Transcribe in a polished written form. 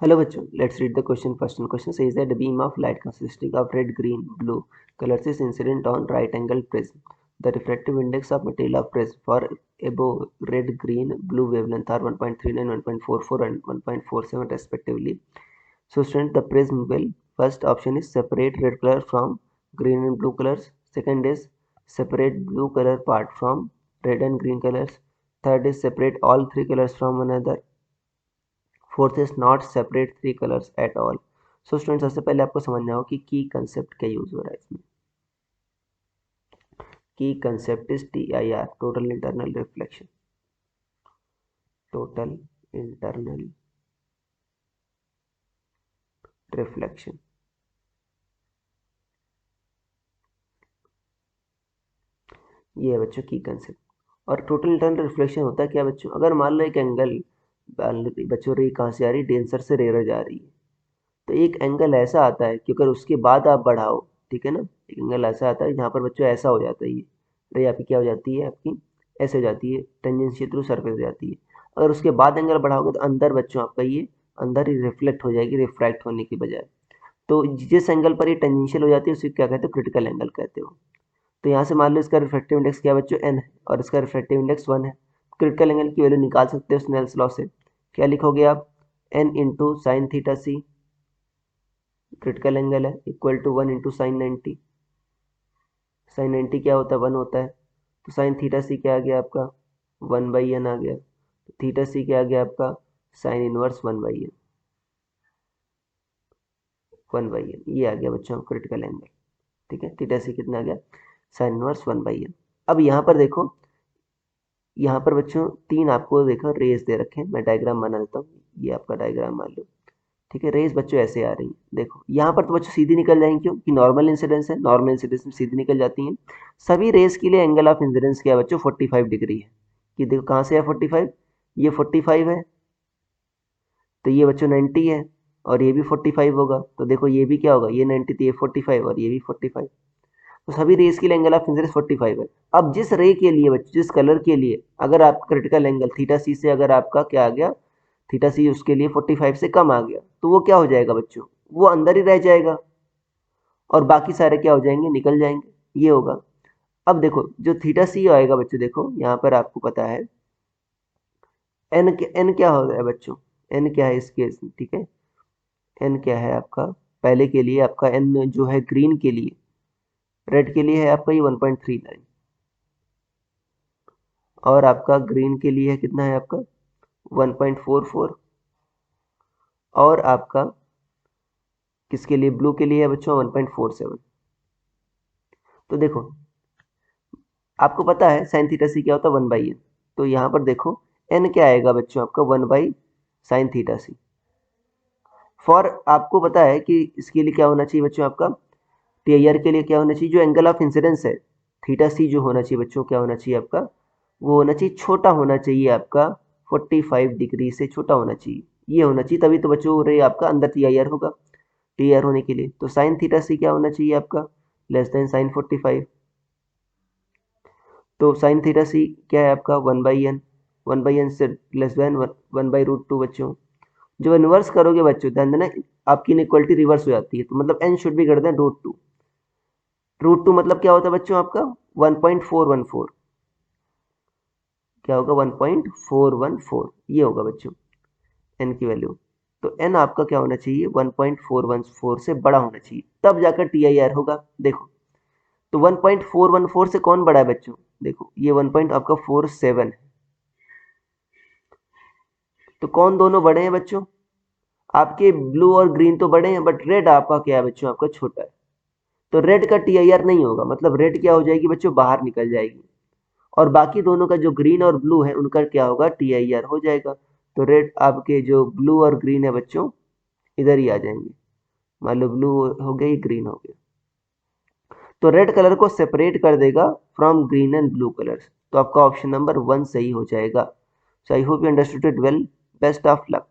Hello bachcho, let's read the question first. And question says that the beam of light consisting of red, green, blue colors is incident on right angle prism. The refractive index of material of prism for above red, green, blue wavelength are 1.39, 1.44 and 1.47 respectively. So student, the prism will, first option is separate red color from green and blue colors. Second is separate blue color part from red and green colors. Third is separate all three colors from one another. Fourth is not separate three colours at all. So student सबसे पहले आपको समझना होगा कि की concept क्या use हो रहा है इसमें. की concept is TIR, total internal reflection. Total internal reflection. ये है बच्चों की कंसेप्ट. और टोटल इंटरनल रिफ्लेक्शन होता है क्या बच्चों, अगर मान लो एक एंगल, बच्चों रे कहाँ से आ रही है, डेंसर से रेयर जा रही है, तो एक एंगल ऐसा आता है कि अगर उसके बाद आप बढ़ाओ, ठीक है ना, एक एंगल ऐसा आता है जहाँ पर बच्चों ऐसा हो जाता है, ये रे आपकी क्या हो जाती है, आपकी ऐसे हो जाती है, टेंजेंशियल थ्रू सरफेस हो जाती है. अगर उसके बाद एंगल बढ़ाओगे तो अंदर बच्चों आपका ये अंदर ही रिफ्लेक्ट हो जाएगी, रिफ्रैक्ट होने की बजाय. तो जिस एंगल पर ये टेंजेंशियल हो जाती है उसे क्या कहते हो, क्रिटिकल एंगल कहते हो. तो यहाँ से मान लो इसका रिफ्रैक्टिव इंडेक्स क्या बच्चों, n है और इसका रिफ्रैक्टिव इंडेक्स 1 है. क्रिटिकल एंगल की वैल्यू निकाल सकते हो स्नेल्स लॉ से. क्या लिखोगे आप, n into sine theta C, critical angle है, equal to 1 into sine 90. Sine 90 क्या होता है, 1 होता है. तो साइन थीटा सी क्या आ गया आपका, 1/n आ गया. तो थीटा सी क्या आ गया आपका, साइन इनवर्स 1/n. 1/n ये आ गया बच्चों क्रिटिकल एंगल. ठीक है, थीटा सी कितना आ गया, साइन इनवर्स 1/n. अब यहाँ पर देखो, यहाँ पर बच्चों तीन आपको देखो रेस दे रखे हैं. मैं डायग्राम बना देता हूँ, ये आपका डायग्राम मान लो. ठीक है, रेस बच्चों ऐसे आ रही हैं. देखो यहाँ पर तो बच्चों सीधी निकल जाएंगी, क्यों कि नॉर्मल इंसिडेंस है, नॉर्मल इंसिडेंस में सीधी निकल जाती हैं. सभी रेस के लिए एंगल ऑफ इंसिडेंस क्या है बच्चों, 45 डिग्री है. ये देखो कहाँ से है 45, ये 45 है, तो ये बच्चों 90 है, और ये भी 45 होगा. तो देखो ये भी क्या होगा, ये 90 तो ये 45 और ये भी 45. तो सभी रेस के लिए एंगल ऑफ इंसिडेंस 45 है. अब जिस रे के लिए बच्चों, जिस कलर के लिए अगर आपका क्रिटिकल एंगल थीटा सी से अगर आपका क्या आ गया, थीटा सी उसके लिए 45 से कम आ गया, तो वो क्या हो जाएगा बच्चों, वो अंदर ही रह जाएगा और बाकी सारे क्या हो जाएंगे, निकल जाएंगे. ये होगा. अब देखो जो थीटा सी आएगा बच्चों, देखो यहाँ पर आपको पता है एन क्या हो रहा है बच्चों, एन क्या है इस केस में, ठीक है. एन क्या है आपका, पहले के लिए आपका एन जो है ग्रीन के लिए, रेड के लिए है आपका ये 1.39, और आपका ग्रीन के लिए है कितना है आपका 1.44, और आपका किसके लिए, ब्लू के लिए है बच्चों 1.47. तो देखो आपको पता है साइन थीटा सी क्या होता है 1/n. तो यहाँ पर देखो n क्या आएगा बच्चों आपका 1/sin थीटा सी. फॉर आपको पता है कि इसके लिए क्या होना चाहिए बच्चों, आपका TIR के लिए क्या होना चाहिए, जो एंगल ऑफ इंसिडेंस है थीटा सी जो होना चाहिए बच्चों, क्या होना चाहिए आपका, वो होना चाहिए छोटा होना चाहिए आपका, 45 डिग्री से छोटा होना चाहिए. ये होना चाहिए, तभी तो बच्चों रे आपका अंदर TIR होगा. TIR होने के लिए तो साइन थीटा सी क्या होना चाहिए आपका, लेस देन साइन 45. तो साइन थीटा सी क्या है आपका 1/n, 1/n से लेस देन 1/√2 बच्चों. जब इन्वर्स करोगे बच्चों ध्यान देना, आपकी इनइक्वालिटी रिवर्स हो जाती है. तो मतलब n should be greater than √2. √2 मतलब क्या होता है बच्चों आपका 1.414. क्या होगा 1.414, ये होगा बच्चों n की वैल्यू. तो n आपका क्या होना चाहिए 1.414 से बड़ा होना चाहिए, तब जाकर TIR होगा. देखो तो 1.414 से कौन बड़ा है बच्चों, देखो ये 1. आपका 47 है. तो कौन दोनों बड़े हैं बच्चों, आपके ब्लू और ग्रीन तो बड़े हैं, बट रेड आपका क्या है बच्चों, आपका छोटा है. तो रेड का TIR नहीं होगा, मतलब रेड क्या हो जाएगी बच्चों, बाहर निकल जाएगी, और बाकी दोनों का जो ग्रीन और ब्लू है उनका क्या होगा, TIR हो जाएगा. तो रेड आपके जो ब्लू और ग्रीन है बच्चों इधर ही आ जाएंगे. मान लो ब्लू हो गई, ग्रीन हो गया, तो रेड कलर को सेपरेट कर देगा from green and blue colours. तो आपका ऑप्शन नंबर 1 सही हो जाएगा. So I hope you understood it well. Best of luck.